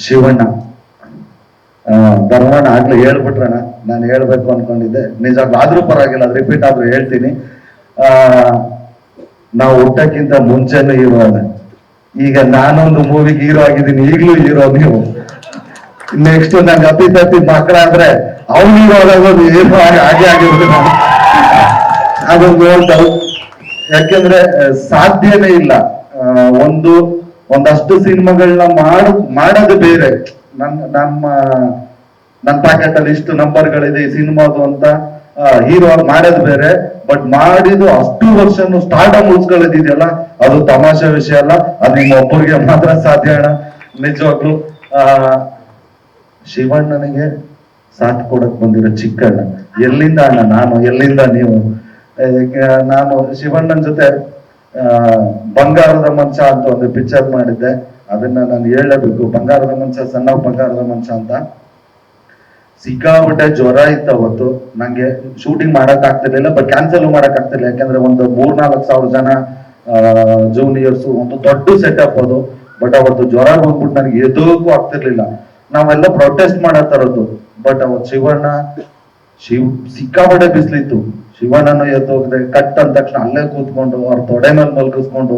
ಶಿವಣ್ಣ ಧರ್ಮಣ್ಣ ಆಗ್ಲೇ ಹೇಳ್ಬಿಟ್ರಣ, ನಾನು ಹೇಳ್ಬೇಕು ಅನ್ಕೊಂಡಿದ್ದೆ. ನಿಜವಾಗ್ಲೂ ಆದ್ರೂ ಪರವಾಗಿಲ್ಲ, ಅದು ರಿಪೀಟ್ ಆದ್ರೂ ಹೇಳ್ತೀನಿ. ನಾವು ಹುಟ್ಟಕ್ಕಿಂತ ಮುಂಚೆನೂ ಹೀರೋ ಅದ. ಈಗ ನಾನೊಂದು ಮೂವಿಗೆ ಹೀರೋ ಆಗಿದ್ದೀನಿ, ಈಗಲೂ ಹೀರೋ ನೀವು. ನೆಕ್ಸ್ಟ್ ನಂಗೆ ಅತಿ ಮಕ್ಕಳಾದ್ರೆ ಅವ್ನು ಹೀರೋ ಆಗೋದು ಹೀರೋ ಹಾಗೆ ಆಗಿರೋದು ಅದೊಂದು ಹೇಳ್ತಾರೆ. ಯಾಕೆಂದ್ರೆ ಸಾಧ್ಯನೇ ಇಲ್ಲ. ಒಂದಷ್ಟು ಸಿನಿಮಾಗಳನ್ನ ಮಾಡೋದು ಬೇರೆ. ನನ್ನ ಪ್ಯಾಕೆಟ್ ಅಲ್ಲಿ ಇಷ್ಟು ನಂಬರ್ಗಳಿದೆ ಈ ಸಿನಿಮಾದು ಅಂತ ಹೀರೋ ಮಾಡೋದು ಬೇರೆ. ಬಟ್ ಮಾಡಿದ್ದು ಅಷ್ಟು ವರ್ಷನು ಸ್ಟಾರ್ಟಮ್ ಉಳಿಸ್ಕೊಳ್ಳೋದಿದೆಯಲ್ಲ, ಅದು ತಮಾಷೆ ವಿಷಯ ಅಲ್ಲ. ಅದು ನಿಮ್ಮ ಒಬ್ಬರಿಗೆ ಮಾತ್ರ ಸಾಧ್ಯ ಅಣ್ಣ. ನಿಜವಾಗ್ಲು ಶಿವಣ್ಣನಿಗೆ ಸಾಥ್ ಕೊಡಕ್ ಬಂದಿರೋ ಚಿಕ್ಕಣ್ಣ. ಎಲ್ಲಿಂದ ಅಣ್ಣ ನಾನು, ಎಲ್ಲಿಂದ ನೀವು? ನಾನು ಶಿವಣ್ಣನ ಜೊತೆ ಬಂಗಾರದ ಮಂಚ ಅಂತ ಒಂದು ಪಿಕ್ಚರ್ ಮಾಡಿದ್ದೆ. ಅದನ್ನ ನಾನು ಹೇಳಬೇಕು. ಬಂಗಾರದ ಮಂಚ, ಸಣ್ಣ ಬಂಗಾರದ ಮಂಚ ಅಂತ. ಸಿಕ್ಕಾಬಿಟ್ಟೆ ಜ್ವರ ಇತ್ತು ಅವತ್ತು. ನಂಗೆ ಶೂಟಿಂಗ್ ಮಾಡಕ್ ಆಗ್ತಿರ್ಲಿಲ್ಲ, ಬಟ್ ಕ್ಯಾನ್ಸಲ್ ಮಾಡಕ್ ಆಗ್ತಿರ್ಲಿಲ್ಲ. ಯಾಕಂದ್ರೆ ಒಂದು 3,000-4,000 ಜನ ಜೂನಿಯರ್ಸ್, ಒಂದು ದೊಡ್ಡ ಸೆಟಪ್ ಅದು. ಬಟ್ ಅವತ್ತು ಜ್ವರ ಬಂದ್ಬಿಟ್ಟು ನನಗೆ ಎದೋಕ್ಕೂ ಆಗ್ತಿರ್ಲಿಲ್ಲ. ನಾವೆಲ್ಲ ಪ್ರೊಟೆಸ್ಟ್ ಮಾಡತ್ತರದ್ದು. ಬಟ್ ಅವತ್ತು ಸಿಕ್ಕಾಪಟ್ಟೆ ಬಿಸ್ಲಿತ್ತು. ಶಿವಣ್ಣನು ಎದ್ದೋಗದೆ ಕಟ್ ಅಂದ ತಕ್ಷಣ ಅಲ್ಲೇ ಕೂತ್ಕೊಂಡು ಅವ್ರ ತೊಡೆ ಮೇಲೆ ಮಲ್ಗಿಸ್ಕೊಂಡು,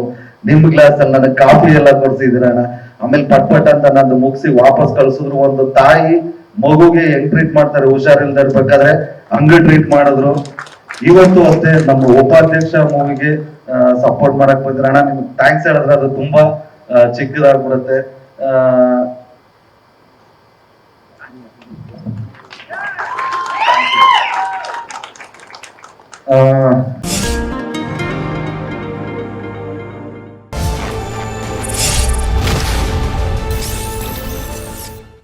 ನಿಮ್ ಗ್ಲಾಸ್ ಅಲ್ಲಿ ನನಗೆ ಕಾಫಿ ಎಲ್ಲ ಕೊಡ್ಸಿದ್ರಣ್ಣ. ಆಮೇಲೆ ಪಟ್ ಅಂತ ನಂದು ಮುಗಿಸಿ ವಾಪಸ್ ಕಳ್ಸಿದ್ರು. ಒಂದು ತಾಯಿ ಮಗುಗೆ ಹೆಂಗ್ ಟ್ರೀಟ್ ಮಾಡ್ತಾರೆ ಹುಷಾರಿಲ್ದ ಇರ್ಬೇಕಾದ್ರೆ, ಹಂಗ ಟ್ರೀಟ್ ಮಾಡಿದ್ರು. ಇವತ್ತು ಅಷ್ಟೇ ನಮ್ಮ ಉಪಾಧ್ಯಕ್ಷ ಮೂವಿಗೆ ಸಪೋರ್ಟ್ ಮಾಡಕ್ ಬಂದ್ರಣ್ಣ. ನಿಮ್ಗೆ ಥ್ಯಾಂಕ್ಸ್ ಹೇಳಿದ್ರೆ ಅದು ತುಂಬಾ ಚಿಕ್ಕದಾಗ್ಬಿಡುತ್ತೆ.